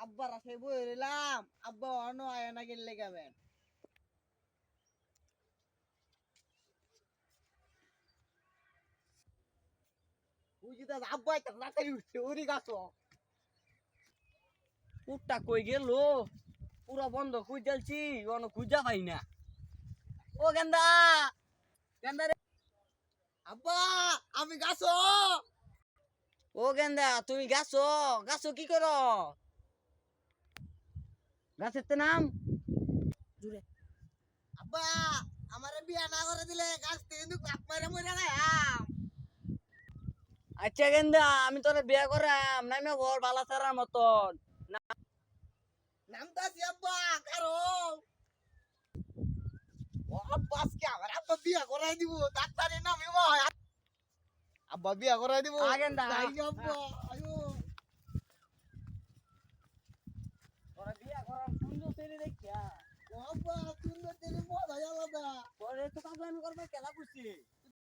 আব্বার রাস্তায় বই রইলাম, আব্বা অন্য আয় না গেলে গাবেন। বুঝি দাদা আব্বা একটা রাতারি উঠছে ওরি গাছ। উটটা কই গেল পুরা বন্ধ খুঁজ জ্বালছি অন খুঁজা পাই না। ও গেন্দা গেন্দা রে। আব্বা আমি গাছ। ও গেন্দা তুমি গাছো গাছো কি করো? গাছের তো নাম জুড়ে। আব্বা আমারে বিয়া না করে দিলে গাছ থেকে কিন্তু কাপ মারে মরে গায়াম। আচ্ছা গেন্দা আমি তোরে বিয়া করাম নামে ঘর বালা ছাড়ার মতন। নামটা আছি আব্বা কারণ ও আব্বা আজকে আমার আব্বা বিয়া করাই দিব ডাক্তারের নামে ভাই। আব্বা বিয়া করাই দিব। গেন্দা যাই গে আব্বা আয়ো। তোরে বিয়া করাম সুন্দর ছেলে দেখিয়া। ও আব্বা সুন্দর তেলে মজা আলাদা। তোরে তো পাগলামি করবে কেলা করছি।